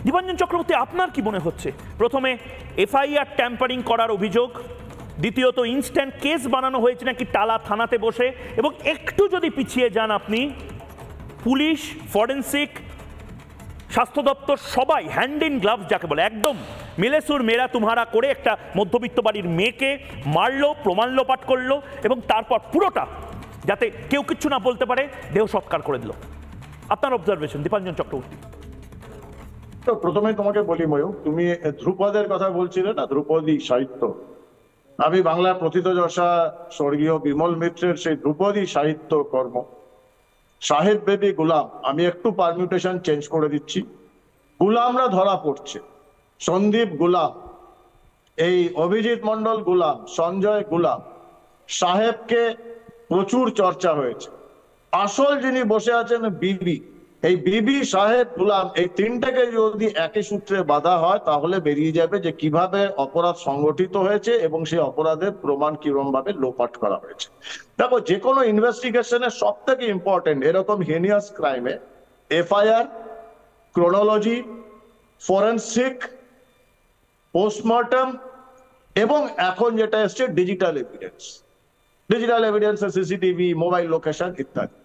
দীপাঞ্জন চক্রবর্তী, আপনার কি মনে হচ্ছে? প্রথমে এফআইআর ট্যাম্পারিং করার অভিযোগ, দ্বিতীয়ত ইনস্ট্যান্ট কেস বানানো হয়েছে নাকি টালা থানাতে বসে, এবং একটু যদি পিছিয়ে যান আপনি, পুলিশ, ফরেন্সিক, স্বাস্থ্য দপ্তর সবাই হ্যান্ড ইন গ্লাভস যাকে বলে একদম মিলেসুর মেরা তুমহারা করে একটা মধ্যবিত্ত বাড়ির মেয়েকে মারলো, প্রমাণ লোপাট করলো, এবং তারপর পুরোটা যাতে কেউ কিচ্ছু না বলতে পারে দেহ সৎকার করে দিল। আপনার অবজারভেশন দীপাঞ্জন চক্রবর্তী। তো প্রথমে তোমাকে বলি ময়ূর, তুমি ধ্রুপদের কথা বলছিলে না, ধ্রুপদী সাহিত্য। আমি বাংলার প্রথিতযশা স্বর্গীয় বিমল মিত্রের সেই ধ্রুপদী সাহিত্য কর্ম সাহেব বেবি গুলাম, আমি একটু পারমিউটেশন চেঞ্জ করে দিচ্ছি, গুলামরা ধরা পড়ছে, সন্দীপ গুলাম, এই অভিজিৎ মন্ডল গুলাম, সঞ্জয় গুলাম, সাহেবকে প্রচুর চর্চা হয়েছে। আসল যিনি বসে আছেন বিবি, এই বিবি, সাহেব, গুলাম, এই তিনটাকে যদি একই সূত্রে বাঁধা হয় তাহলে বেরিয়ে যাবে যে কিভাবে অপরাধ সংগঠিত হয়েছে এবং সেই অপরাধের প্রমাণ কিরকম ভাবে লোপাট করা হয়েছে। দেখো, যে কোনো ইনভেস্টিগেশনের সব থেকে ইম্পর্টেন্ট এরকম হেনিয়াস ক্রাইমে এফআইআর, ক্রোনোলজি, ফরেন্সিক, পোস্টমর্টম এবং এখন যেটা এসছে digital evidence. Digital evidence, CCTV, mobile location ইত্যাদি।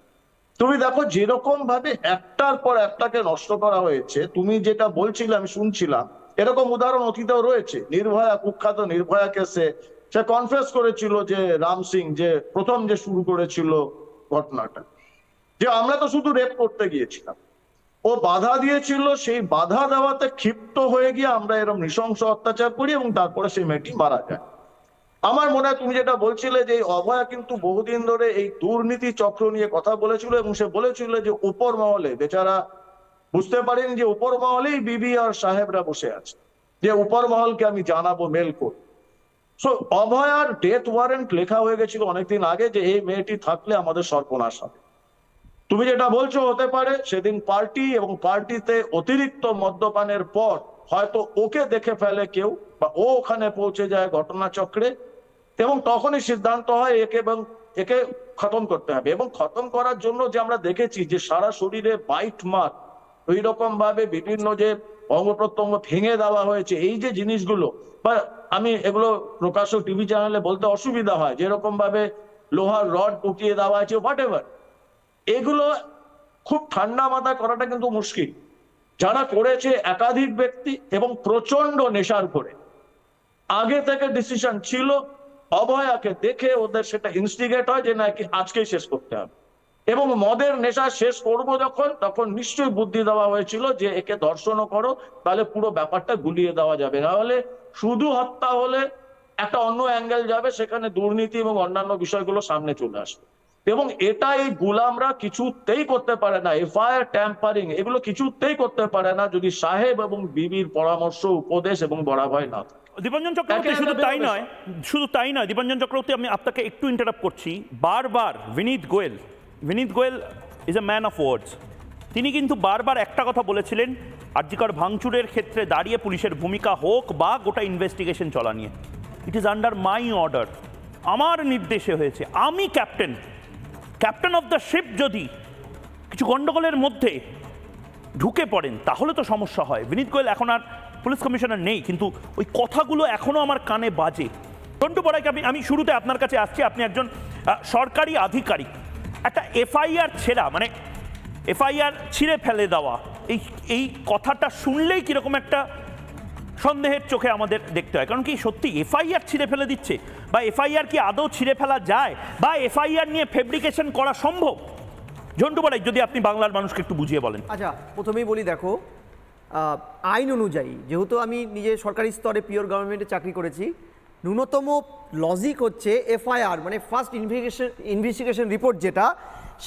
তুমি দেখো যেরকম ভাবে একটার পর একটাকে নষ্ট করা হয়েছে, তুমি যেটা বলছিলে আমি শুনছিলাম, এরকম উদাহরণ অতীতেও রয়েছে। নির্ভয়া, কুখ্যাত নির্ভয়া কেসে সে কনফেস করেছিল যে রাম সিং যে প্রথম যে শুরু করেছিল ঘটনাটা, যে আমরা তো শুধু রেপ করতে গিয়েছিলাম, ও বাধা দিয়েছিল, সেই বাধা দেওয়াতে ক্ষিপ্ত হয়ে গিয়ে আমরা এরকম নৃশংস অত্যাচার করি এবং তারপরে সেই মেয়েটি মারা যায়। আমার মনে হয় তুমি যেটা বলছিলে যে অভয়া কিন্তু বহুদিন ধরে এই দুর্নীতি চক্র নিয়ে কথা বলেছিল এবং সে বলেছিল যে উপর মহলে বেচারা বুঝতে পারেন যে উপর মহলেই বিবি আর সাহেবরা বসে আছে, যে উপর মহলকে আমি জানাবো মেল করে। সো অভয়ার ডেথ ওয়ারেন্ট লেখা হয়ে গেছিল অনেকদিন আগে যে এই মেয়েটি থাকলে আমাদের সর্বনাশ হবে। তুমি যেটা বলছো হতে পারে সেদিন পার্টি এবং পার্টিতে অতিরিক্ত মদ্যপানের পর হয়তো ওকে দেখে ফেলে কেউ, বা ও ওখানে পৌঁছে যায় ঘটনাচক্রে, এবং তখনই সিদ্ধান্ত হয় একে খতম করতে হবে। এবং খতম করার জন্য যে আমরা দেখেছি যে সারা শরীরে বাইট মার্ক, ওই রকম ভাবে বিভিন্ন যে অঙ্গ প্রত্যঙ্গ ভেঙে দেওয়া হয়েছে, এই যে জিনিসগুলো, বা আমি এগুলো প্রকাশ্য টিভি চ্যানেলে বলতে অসুবিধা হয়, যেরকম ভাবে লোহার রড ঢুকিয়ে দেওয়া আছে, হোয়াট এভার, এগুলো খুব ঠান্ডা মাথায় করাটা কিন্তু মুশকিল। যারা করেছে একাধিক ব্যক্তি এবং প্রচন্ড নেশার করে, আগে থেকে ডিসিশন ছিল, অভয়াকে দেখে ওদের সেটা ইনস্টিগেট হয় যে নাকি আজকেই শেষ করতে হবে, এবং মদের নেশা শেষ করবো যখন, তখন নিশ্চয়ই বুদ্ধি দেওয়া হয়েছিল যে একে ধর্ষণও করো, তাহলে পুরো ব্যাপারটা গুলিয়ে দেওয়া যাবে। না হলে শুধু হত্যা হলে একটা অন্য অ্যাঙ্গেল যাবে, সেখানে দুর্নীতি এবং অন্যান্য বিষয়গুলো সামনে চলে আসবে। এবং এটা এই গুলামরা কিছুতেই করতে পারে না, এফআইআর ট্যাম্পারিং এগুলো কিছুতেই করতে পারে না যদি সাহেব এবং বিবির পরামর্শ, উপদেশ এবং বরাভয় না থাকে। দীপাঞ্জন চক্রবর্তী, শুধু তাই নয় দীপাঞ্জন চক্রবর্তী, আমি আপনাকে একটু ইন্টারাপ্ট করছি। বারবার Vineet Goel is a man of words. তিনি কিন্তু বারবার একটা কথা বলেছিলেন, আরজিকর ভাঙচুরের ক্ষেত্রে দাঁড়িয়ে পুলিশের ভূমিকা হোক বা গোটা ইনভেস্টিগেশন চলা নিয়ে, it is under my order, আমার নির্দেশে হয়েছে, আমি ক্যাপ্টেন অফ দ্য শিপ যদি কিছু গন্ডগোলের মধ্যে ঢুকে পড়েন তাহলে তো সমস্যা হয়। বিনীত গোয়েল এখন আর পুলিশ কমিশনার নেই, কিন্তু ওই কথাগুলো এখনো আমার কানে বাজে। টন্টু বড়াইকে আমি শুরুতে আপনার কাছে আসছি, আপনি একজন সরকারি আধিকারিক। একটা এফআইআর ছেঁড়া, মানে এফআইআর ছিঁড়ে ফেলে দেওয়া, এই কথাটা শুনলেই কিরকম একটা সন্দেহের চোখে আমাদের দেখতে হয়। কারণ কি সত্যি এফআইআর ছিঁড়ে ফেলে দিচ্ছে, বা এফআইআর কি আদৌ ছিঁড়ে ফেলা যায়, বা এফআইআর নিয়ে ফেব্রিকেশন করা সম্ভব? ঝন্টু বড়াই, যদি আপনি বাংলার মানুষকে একটু বুঝিয়ে বলেন। আচ্ছা, প্রথমেই বলি, দেখো, আইন অনুযায়ী, যেহেতু আমি নিজে সরকারি স্তরে পিওর গভর্নমেন্টে চাকরি করেছি, ন্যূনতম লজিক হচ্ছে এফআইআর মানে ফার্স্ট ইনভেস্টিগেশন রিপোর্ট যেটা,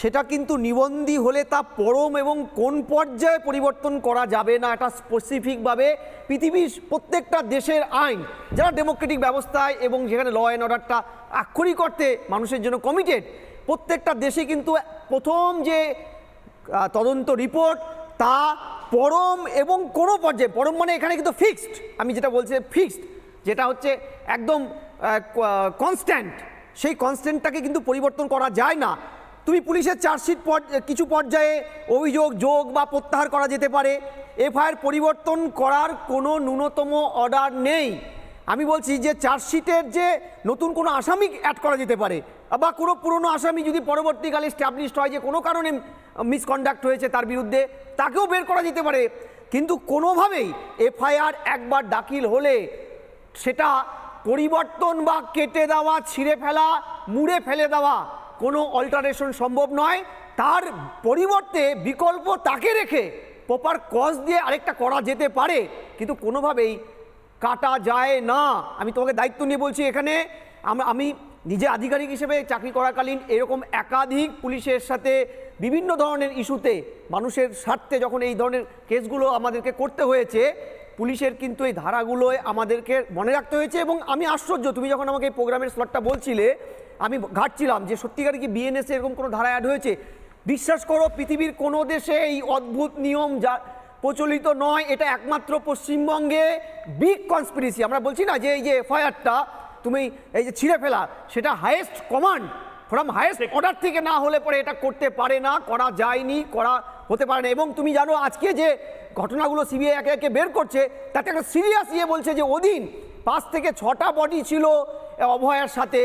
সেটা কিন্তু নিবন্ধী হলে তা পরম এবং কোন পর্যায়ে পরিবর্তন করা যাবে না, এটা স্পেসিফিকভাবে পৃথিবীর প্রত্যেকটা দেশের আইন, যারা ডেমোক্রেটিক ব্যবস্থায় এবং যেখানে ল অ্যান্ড অর্ডারটা আক্ষরিক অর্থে মানুষের জন্য কমিটেড, প্রত্যেকটা দেশে কিন্তু প্রথম যে তদন্ত রিপোর্ট তা পরম এবং কোনো পর্যায়ে, পরম মানে এখানে কিন্তু ফিক্সড, আমি যেটা বলছি ফিক্সড, যেটা হচ্ছে একদম কনস্ট্যান্ট, সেই কনস্ট্যান্টটাকে কিন্তু পরিবর্তন করা যায় না। তুমি পুলিশের চার্জশিট কিছু পর্যায়ে অভিযোগ যোগ বা প্রত্যাহার করা যেতে পারে, এফআইআর পরিবর্তন করার কোনো ন্যূনতম অর্ডার নেই। আমি বলছি যে চার্জশিটের যে নতুন কোনো আসামি অ্যাড করা যেতে পারে, বা কোনো পুরনো আসামি যদি পরবর্তীকালে স্ট্যাবলিশড হয় যে কোনো কারণে মিসকন্ডাক্ট হয়েছে তার বিরুদ্ধে, তাকেও বের করা যেতে পারে। কিন্তু কোনোভাবেই এফআইআর একবার দাখিল হলে সেটা পরিবর্তন বা কেটে দেওয়া, ছিঁড়ে ফেলা, মুড়ে ফেলে দেওয়া কোনো অল্টারেশন সম্ভব নয়। তার পরিবর্তে বিকল্প তাকে রেখে প্রপার কজ দিয়ে আরেকটা করা যেতে পারে, কিন্তু কোনোভাবেই কাটা যায় না। আমি তোমাকে দায়িত্ব নিয়ে বলছি, এখানে আমি নিজে আধিকারিক হিসেবে চাকরি করাকালীন এরকম একাধিক পুলিশের সাথে বিভিন্ন ধরনের ইস্যুতে মানুষের স্বার্থে যখন এই ধরনের কেসগুলো আমাদেরকে করতে হয়েছে, পুলিশের কিন্তু এই ধারাগুলোয় আমাদেরকে মনে রাখতে হয়েছে। এবং আমি আশ্চর্য, তুমি যখন আমাকে এই প্রোগ্রামের স্লটটা বলছিলে আমি ঘাটছিলাম যে সত্যিকার কি বিএনএস এরকম কোনো ধারা অ্যাড হয়েছে। বিশ্বাস করো, পৃথিবীর কোনো দেশে এই অদ্ভুত নিয়ম যা প্রচলিত নয়, এটা একমাত্র পশ্চিমবঙ্গে বিগ কনস্পিরেসি। আমরা বলছি না যে এই যে এফআইআরটা তুমি এই যে ছিঁড়ে ফেলা, সেটা highest command from highest order থেকে না হলে পরে এটা করতে পারে না, করা যায়নি, করা হতে পারে না। এবং তুমি জানো আজকে যে ঘটনাগুলো সিবিআই একে একে বের করছে, তাতে একটা সিরিয়াস বলছে যে ওদিন 5 থেকে 6টা বডি ছিল অভয়ার সাথে,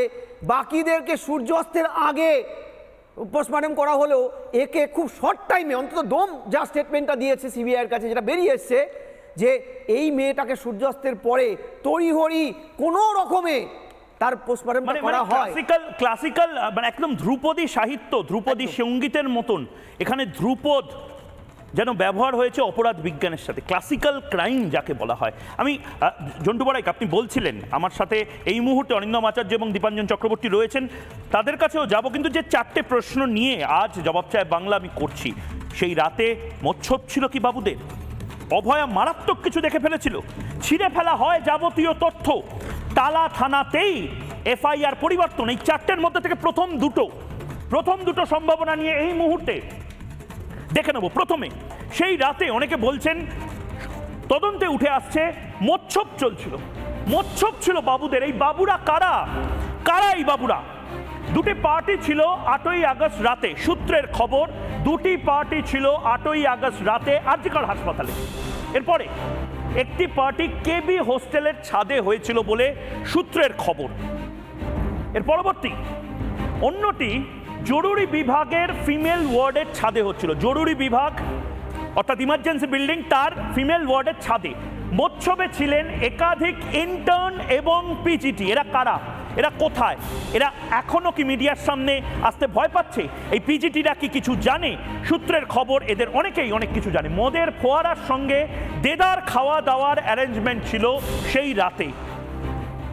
বাকিদেরকে সূর্যাস্তের আগে পোস্টমর্টম করা হলেও একে খুব শর্ট টাইমে, অন্তত দম যা স্টেটমেন্টটা দিয়েছে সিবিআইয়ের কাছে, যেটা বেরিয়ে এসছে যে এই মেয়েটাকে সূর্যাস্তের পরে তড়িঘড়ি কোনো রকমে তার পোস্টমর্টম করা হয়। ক্লাসিক্যাল মানে একদম ধ্রুপদী সাহিত্য, ধ্রুপদী সঙ্গীতের মতন এখানে ধ্রুপদ যেন ব্যবহার হয়েছে অপরাধ বিজ্ঞানের সাথে, ক্লাসিক্যাল ক্রাইম যাকে বলা হয়। আমি জন্টু বড়াইক, আপনি বলছিলেন আমার সাথে এই মুহূর্তে অরিন্দম আচার্য এবং দীপাঞ্জন চক্রবর্তী রয়েছেন, তাদের কাছেও যাব। কিন্তু যে 4টে প্রশ্ন নিয়ে আজ জবাব চায় বাংলা আমি করছি, সেই রাতে মোচ্ছব ছিল কি বাবুদের? অভয়া মারাত্মক কিছু দেখে ফেলেছিল, ছিঁড়ে ফেলা হয় যাবতীয় তথ্য, টালা থানাতেই এফআইআর পরিবর্তন। এই 4টের মধ্যে থেকে প্রথম দুটো সম্ভাবনা নিয়ে এই মুহূর্তে দেখে নেব। প্রথমে, সেই রাতে অনেকে বলছেন তদন্তে উঠে আসছে মোচ্ছব চলছিল, মোচ্ছব ছিল বাবুদের। এই বাবুরা কারা? এই বাবুরা? দুটি পার্টি ছিল 8ই আগস্ট রাতে, সূত্রের খবর দুটি পার্টি ছিল 8ই আগস্ট রাতে আরজিকর হাসপাতালে। এরপরে একটি পার্টি কেবি হোস্টেলের ছাদে হয়েছিল বলে সূত্রের খবর। এর পরবর্তী অন্যটি জরুরি বিভাগের ফিমেল ওয়ার্ডের ছাদে হচ্ছিল। জরুরি বিভাগ অর্থাৎ ইমার্জেন্সি বিল্ডিং, তার ফিমেল ওয়ার্ডের ছাদে মোচ্ছবে ছিলেন একাধিক ইন্টার্ন এবং পিজিটি। এরা কারা? এরা কোথায়? এরা এখনো কি মিডিয়ার সামনে আসতে ভয় পাচ্ছে? এই পিজিটিরা কি কিছু জানে? সূত্রের খবর এদের অনেকেই অনেক কিছু জানে। মদের ফোয়ারার সঙ্গে দেদার খাওয়া দাওয়ার অ্যারেঞ্জমেন্ট ছিল সেই রাতে,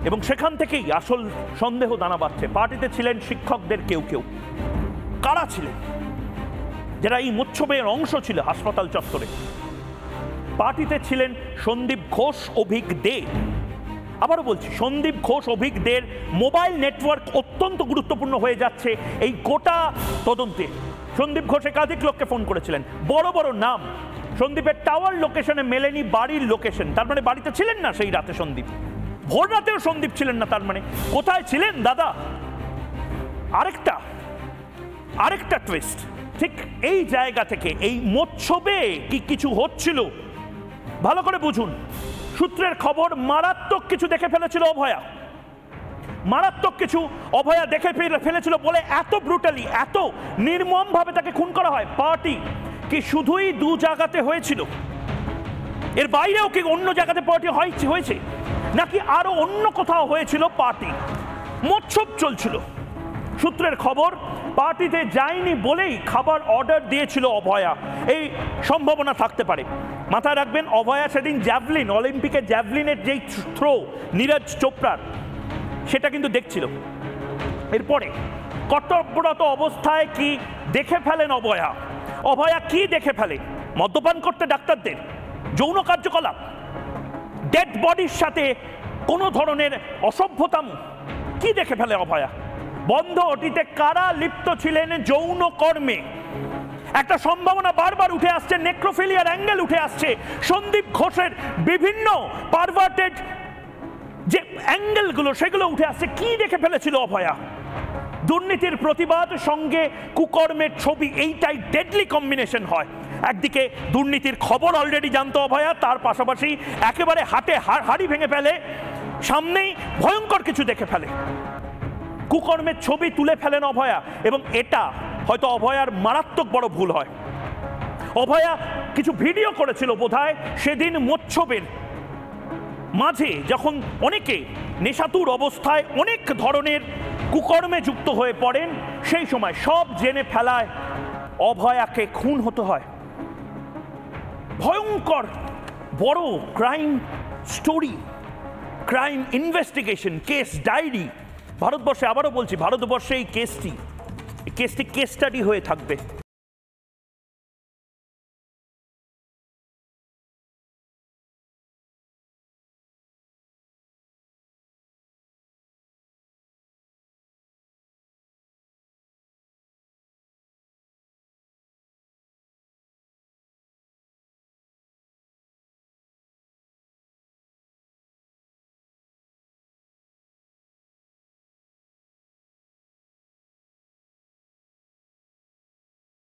এবং সেখান থেকেই আসল সন্দেহ দানা বাঁধছে। পার্টিতে ছিলেন শিক্ষকদের কেউ কেউ। কারা ছিলেন যারা এই মোচ্ছবের অংশ ছিল হাসপাতাল চত্বরে? পার্টিতে ছিলেন সন্দীপ ঘোষ, অভিক দে। আবারও বলছি, সন্দীপ ঘোষ, অভিক দের মোবাইল নেটওয়ার্ক অত্যন্ত গুরুত্বপূর্ণ হয়ে যাচ্ছে এই গোটা তদন্তে। সন্দীপ ঘোষ একাধিক লোককে ফোন করেছিলেন, বড় বড় নাম। সন্দীপের টাওয়ার লোকেশনে মেলেনি বাড়ির লোকেশন, তার মানে বাড়িতে ছিলেন না সেই রাতে সন্দীপ। ভোর রাতেও সন্দীপ ছিলেন না, তার মানে কোথায় ছিলেন দাদা? আরেকটা টুইস্ট, ঠিক এই জায়গা থেকে এই মোচ্ছবে কি কিছু হচ্ছিল ভালো করে বুঝুন। সূত্রের খবর মারাত্মক কিছু দেখে ফেলেছিল অভয়া, মারাত্মক কিছু অভয়া দেখে ফেলেছিল বলে এত ব্রুটালি, এত নির্মম ভাবে তাকে খুন করা হয়। পার্টি কি শুধুই 2 জায়গাতে হয়েছিল? এর বাইরেও কি অন্য জায়গাতে পার্টি হয়েছে, নাকি আরো অন্য কোথাও হয়েছিল পার্টি? মোচ্ছব চলছিল। সূত্রের খবর পার্টিতে যায়নি বলেই খাবার অর্ডার দিয়েছিল অভয়া, এই সম্ভাবনা থাকতে পারে। মাথায় রাখবেন, অভয়া সেদিন জ্যাভলিন, অলিম্পিকে জ্যাভলিনের যেই থ্রো নীরজ চোপড়ার, সেটা কিন্তু দেখছিল। এরপরে কর্তব্যরত অবস্থায় কি দেখে ফেলেন অভয়া কি দেখে ফেলে? মদ্যপান করতে ডাক্তারদের, যৌন কার্যকলাপ, ডেড বডির সাথে কোনো ধরনের অসভ্যতাম, কি দেখে ফেলে অভয়া? বন্ধ ওটিতে কারা লিপ্ত ছিলেন যৌন কর্মে? একটা সম্ভাবনা বারবার উঠে আসছে, নেক্রোফিলিয়ার অ্যাঙ্গেল উঠে আসছে। সন্দীপ ঘোষের বিভিন্ন পারভার্টেড যে অ্যাঙ্গেলগুলো, সেগুলো উঠে আসছে। কি দেখে ফেলেছিল অভয়া? দুর্নীতির প্রতিবাদ সঙ্গে কুকর্মের ছবি, এইটাই ডেডলি কম্বিনেশন হয়। একদিকে দুর্নীতির খবর অলরেডি জানতো অভয়া, তার পাশাপাশি একেবারে হাড়ি ভেঙে ফেলে, সামনেই ভয়ঙ্কর কিছু দেখে ফেলে, কুকর্মের ছবি তুলে ফেলেন অভয়া। এবং এটা হয়তো অভয়ার মারাত্মক বড় ভুল হয়। অভয়া কিছু ভিডিও করেছিল বোধহয় সেদিন মোচ্ছবের মাঝে, যখন অনেকে নেশাতুর অবস্থায় অনেক ধরনের কুকর্মে যুক্ত হয়ে পড়েন, সেই সময় সব জেনে ফেলায় অভয়াকে খুন হতে হয়। ভয়ঙ্কর বড় crime story, crime investigation, case diary. ভারতবর্ষে, আবারও বলছি, ভারতবর্ষে এই কেসটি কেস স্টাডি হয়ে থাকবে।